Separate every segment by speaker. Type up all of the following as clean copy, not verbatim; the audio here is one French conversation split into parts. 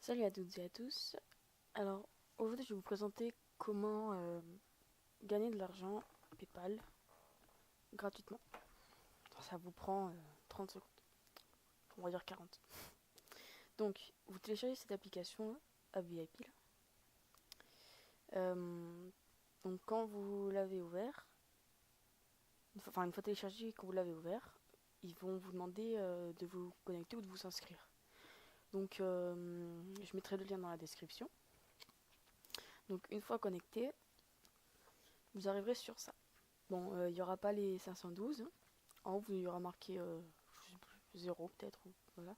Speaker 1: Salut à toutes et à tous. Alors aujourd'hui je vais vous présenter comment gagner de l'argent PayPal gratuitement. Ça vous prend 30 secondes, on va dire 40. Donc vous téléchargez cette application AppVIP là. Donc quand vous l'avez ouvert, une fois téléchargé, quand vous l'avez ouvert, ils vont vous demander de vous connecter ou de vous inscrire. Donc je mettrai le lien dans la description. Donc une fois connecté, vous arriverez sur ça. Bon, il n'y aura pas les 512. En haut, il y aura marqué je sais plus, 0 peut-être. Voilà.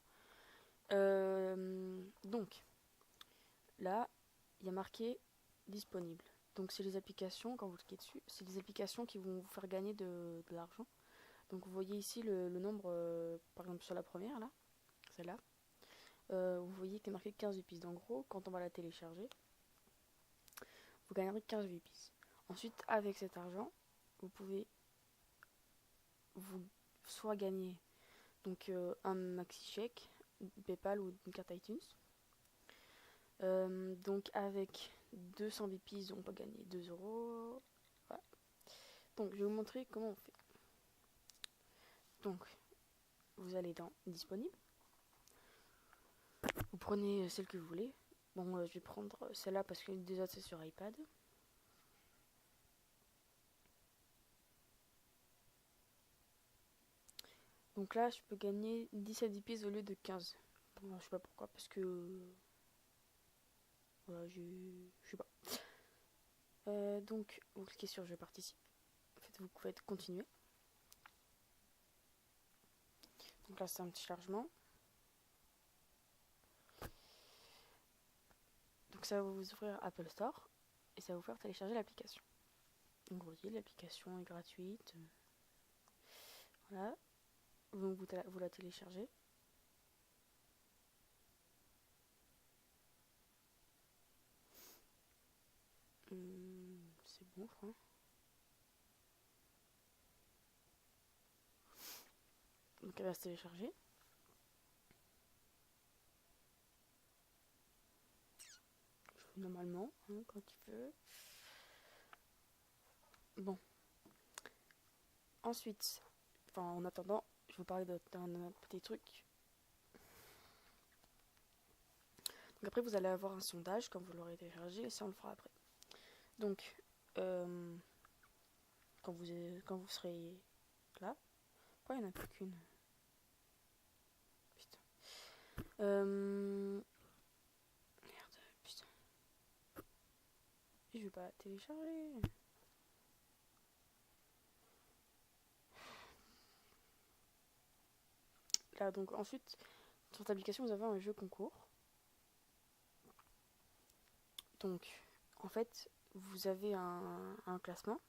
Speaker 1: Donc, là, il y a marqué disponible. Donc, c'est les applications, quand vous cliquez dessus, c'est les applications qui vont vous faire gagner de l'argent. Donc, vous voyez ici le nombre, par exemple sur la première, là, celle-là. Vous voyez qu'il est marqué 15 VPs. En gros, quand on va la télécharger, vous gagnerez 15 VPs. Ensuite, avec cet argent, vous pouvez vous soit gagner donc un maxi chèque, PayPal ou une carte iTunes. Donc avec 200 VPs, on peut gagner 2 euros. Voilà. Donc je vais vous montrer comment on fait. Donc vous allez dans disponible. Vous prenez celle que vous voulez. Bon, je vais prendre celle-là parce que les autres c'est sur iPad. Donc là, je peux gagner 17 VPs au lieu de 15. Bon, je sais pas pourquoi, parce que voilà, je sais pas. Donc vous cliquez sur je participe. En fait, vous pouvez continuer. Donc là, c'est un petit chargement. Donc ça va vous ouvrir Apple Store et ça va vous faire télécharger l'application. Donc vous voyez, l'application est gratuite. Voilà. Donc vous la téléchargez. C'est bon, je crois. Donc elle va se télécharger. Normalement, hein, quand il veut. Bon. Ensuite, en attendant, je vais vous parler d'un petit truc. Donc après, vous allez avoir un sondage quand vous l'aurez téléchargé et ça, on le fera après. Donc, quand vous serez là, pourquoi il n'y en a plus qu'une? Putain. Merde, putain. Je vais pas la télécharger. Là, donc ensuite, sur cette application, vous avez un jeu concours. Donc, en fait, vous avez un classement.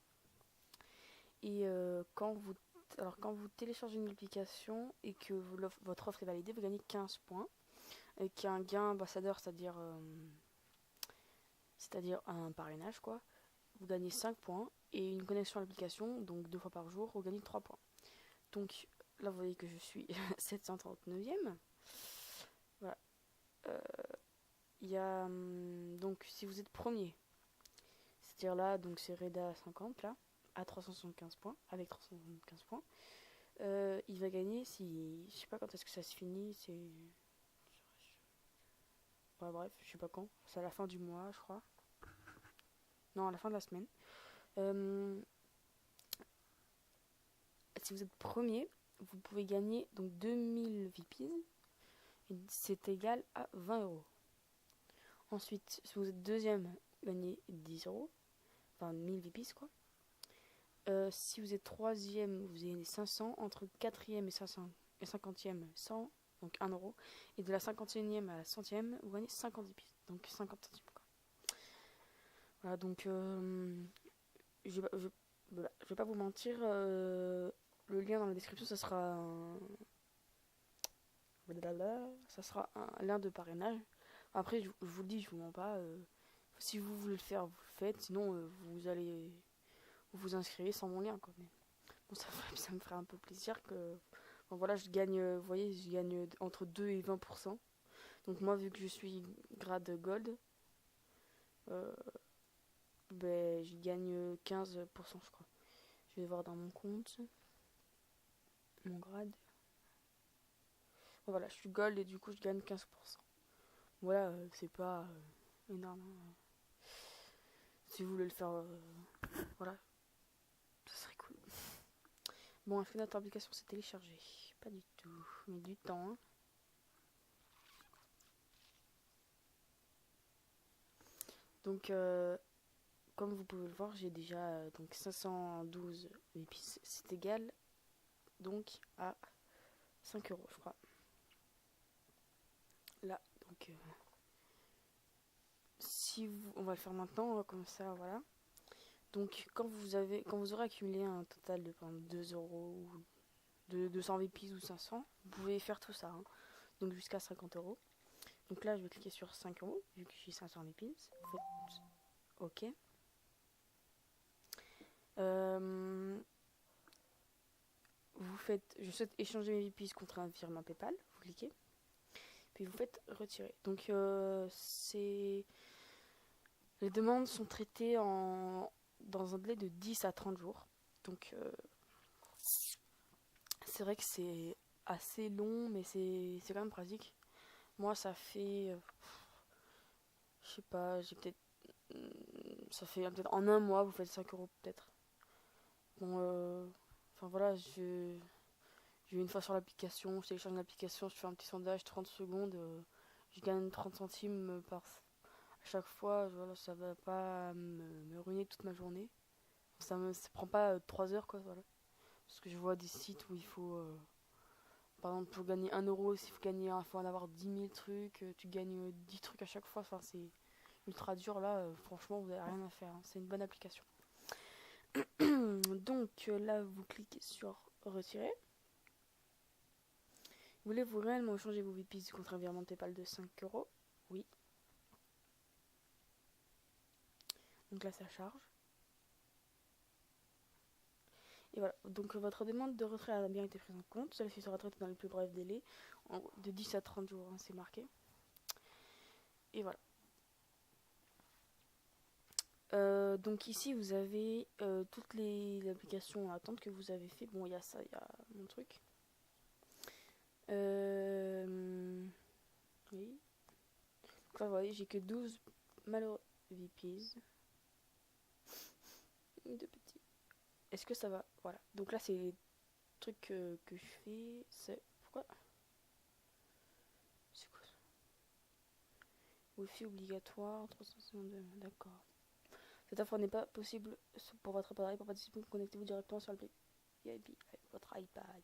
Speaker 1: Et quand vous téléchargez une application et que votre offre est validée, vous gagnez 15 points. Avec un gain ambassadeur, c'est-à-dire un parrainage, quoi. Vous gagnez 5 points. Et une connexion à l'application, donc 2 fois par jour, vous gagnez 3 points. Donc, là, vous voyez que je suis 739e. Voilà. Il y a donc si vous êtes premier, c'est-à-dire là donc c'est Reda 50 là à 375 points avec 375 points, il va gagner si je sais pas quand est-ce que ça se finit, c'est ouais, bref, je sais pas quand, c'est à la fin du mois je crois, non à la fin de la semaine. Euh, Si vous êtes premier, vous pouvez gagner donc 2000 VPs et c'est égal à 20 euros. Ensuite, si vous êtes deuxième, vous gagnez 10 euros, enfin 1000 VPs quoi. Si vous êtes troisième, vous avez 500. Entre quatrième et 500 et 50e, 100, donc 1 euro. Et de la 51e à la 100e, vous gagnez 50 épices, donc 50 centimes. Quoi. Voilà, donc je vais pas vous mentir, le lien dans la description, ça sera un lien de parrainage. Après, je vous le dis, je vous mens pas. Si vous voulez le faire, vous le faites. Sinon, vous vous inscrivez sans mon lien. Quoi. Mais bon, ça me ferait un peu plaisir que. Bon, voilà, je gagne, vous voyez, je gagne entre 2 et 20%. Donc moi, vu que je suis grade gold, ben, je gagne 15%, je crois. Je vais voir dans mon compte, mon grade. Voilà, je suis gold et du coup, je gagne 15%. Voilà, c'est pas énorme, hein. Si vous voulez le faire, voilà, ça serait cool. Bon, est-ce que notre application s'est téléchargée? Pas du tout, mais du temps, hein. Donc, comme vous pouvez le voir, j'ai déjà donc 512 épices. C'est égal donc à 5 euros, je crois. Là, donc, si vous, on va le faire maintenant, comme ça, voilà. Donc, quand vous aurez accumulé un total de 2 euros ou de 200 épices ou 500, vous pouvez faire tout ça, hein. Donc, jusqu'à 50 euros. Donc là, je vais cliquer sur 5 euros, vu que j'ai 500 épices. Vous faites OK. Je souhaite échanger mes épices contre un virement PayPal. Vous cliquez. Puis vous faites retirer. Donc, les demandes sont traitées dans un délai de 10 à 30 jours. Donc, c'est vrai que c'est assez long, mais c'est quand même pratique. Moi, ça fait, je sais pas, ça fait peut-être en un mois, vous faites 5 euros peut-être. Bon, enfin voilà, je vais une fois sur l'application, je télécharge l'application, je fais un petit sondage, 30 secondes, je gagne 30 centimes à chaque fois. Voilà, ça va pas me ruiner toute ma journée. Ça prend pas 3 heures, quoi, voilà. Parce que je vois des sites où il faut, par exemple, pour gagner 1 euro, s'il faut en avoir 10 000 trucs, tu gagnes 10 trucs à chaque fois. Enfin, c'est ultra dur là, franchement, vous n'avez rien à faire, hein. C'est une bonne application. Donc là, vous cliquez sur retirer. Voulez-vous réellement changer vos épices contre un virement de PayPal de 5 euros? Oui. Donc là, ça charge. Et voilà. Donc votre demande de retrait a bien été prise en compte. Celle-ci sera traitée dans les plus brefs délais, de 10 à 30 jours, hein, c'est marqué. Et voilà. Donc ici, vous avez toutes les applications à attendre que vous avez fait. Bon, il y a ça, il y a mon truc. Oui. Donc là, vous voyez, j'ai que 12 malheureux VPs. De petits. Est-ce que ça va? Voilà. Donc là, c'est les trucs que je fais. C'est. Pourquoi? C'est quoi ça? Wi-Fi obligatoire, 362. D'accord. Cette offre n'est pas possible pour votre appareil. Pour participer, connectez-vous directement sur le VIP avec votre iPad.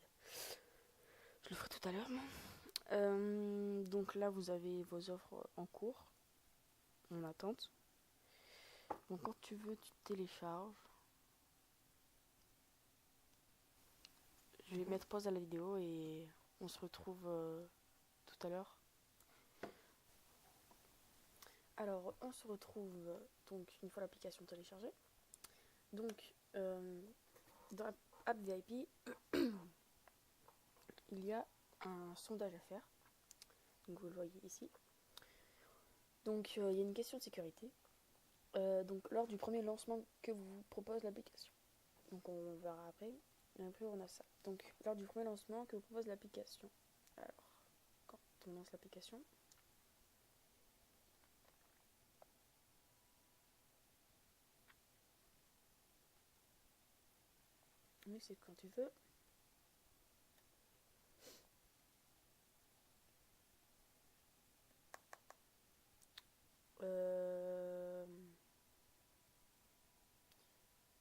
Speaker 1: Je le ferai tout à l'heure. Donc là, vous avez vos offres en cours, en attente. Donc quand tu veux, tu télécharges. Je vais mettre pause à la vidéo et on se retrouve tout à l'heure. Alors, on se retrouve donc une fois l'application téléchargée. Donc, dans l'app VIP, il y a un sondage à faire. Donc, vous le voyez ici. Donc, il y a une question de sécurité. Donc, lors du premier lancement que vous propose l'application. Donc, on verra après. Et après, on a ça. Donc, lors du premier lancement que vous propose l'application. Alors, quand on lance l'application. Oui, c'est quand tu veux.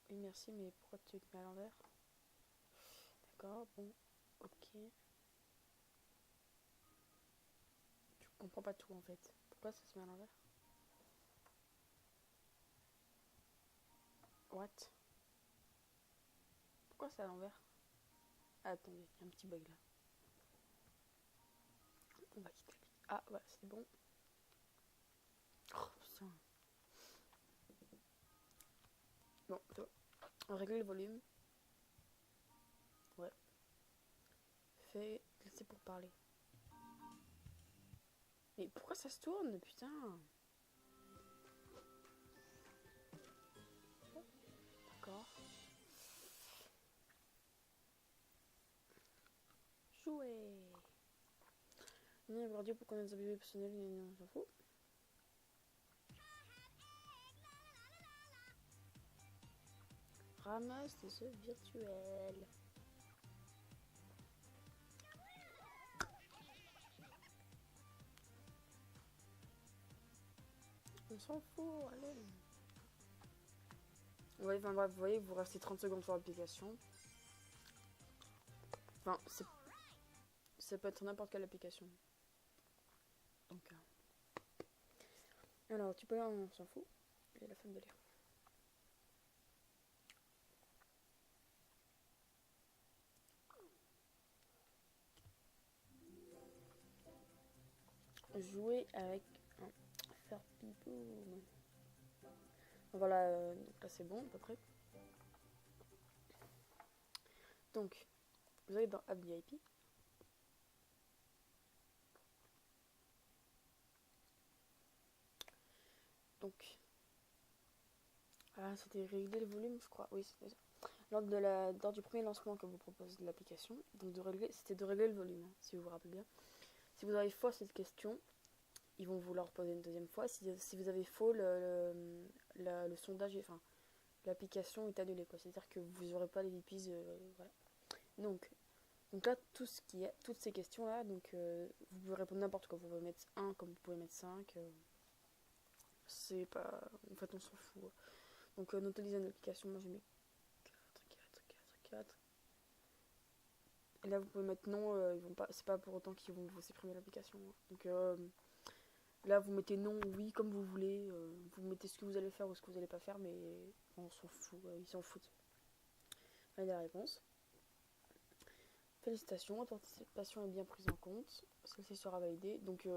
Speaker 1: Oui, merci, mais pourquoi tu te mets à l'envers? D'accord, bon, ok. Je comprends pas tout en fait. Pourquoi ça se met à l'envers? What? Pourquoi c'est à l'envers? Ah, attendez, il y a un petit bug là. On va quitter. Ah, voilà, c'est bon. Oh, putain. Bon, c'est bon. On règle le volume. Ouais. Fait, laissez pour parler. Mais pourquoi ça se tourne, putain? D'accord. Jouer. On a radio pour connaître sa vie personnelle, on s'en fout. Ramasse des œufs virtuels. On s'en fout, allez. Ouais, enfin bref, vous voyez, vous restez 30 secondes sur l'application. Enfin, ça peut être n'importe quelle application. Donc, alors, tu peux lire, on s'en fout. J'ai la flemme de lire. Jouer avec un faire pipoum. Voilà, donc là c'est bon à peu près. Donc, vous allez dans App VIP. Donc, c'était régler le volume, je crois. Oui, c'était ça. Lors du premier lancement que vous propose de l'application, donc c'était de régler le volume, hein, si vous vous rappelez bien. Si vous avez faux cette question, ils vont vous la reposer une deuxième fois. Si vous avez faux, le sondage, enfin, l'application est annulée, quoi. C'est-à-dire que vous n'aurez pas les VIPs, voilà. Donc là, toutes ces questions-là, vous pouvez répondre n'importe quoi. Vous pouvez mettre 1 comme vous pouvez mettre 5. C'est pas... En fait, on s'en fout. Donc, notre design d'application, moi j'ai mis 4. Et là, vous pouvez mettre non, c'est pas pour autant qu'ils vont vous supprimer l'application. Donc, là, vous mettez non, oui, comme vous voulez. Vous mettez ce que vous allez faire ou ce que vous allez pas faire, mais on s'en fout. Ils s'en foutent. Là, il y a la réponse. Félicitations, votre participation est bien prise en compte. Celle-ci sera validée. Donc,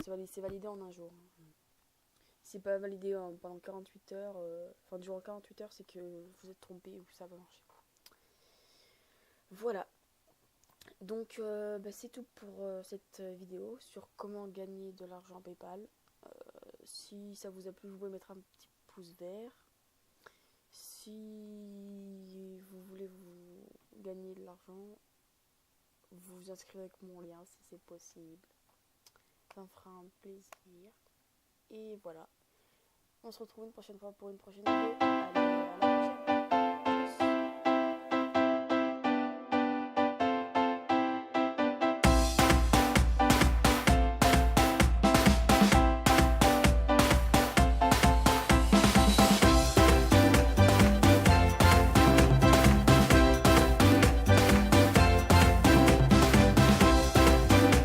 Speaker 1: c'est validé en un jour. Si c'est pas validé pendant 48 heures, durant 48 heures, c'est que vous êtes trompé ou ça va marcher. Voilà. Donc, c'est tout pour cette vidéo sur comment gagner de l'argent PayPal. Si ça vous a plu, vous pouvez mettre un petit pouce vert. Si vous voulez vous gagner de l'argent, vous inscrivez avec mon lien si c'est possible. Ça me fera un plaisir. Et voilà. On se retrouve une prochaine fois pour une prochaine vidéo. Allez.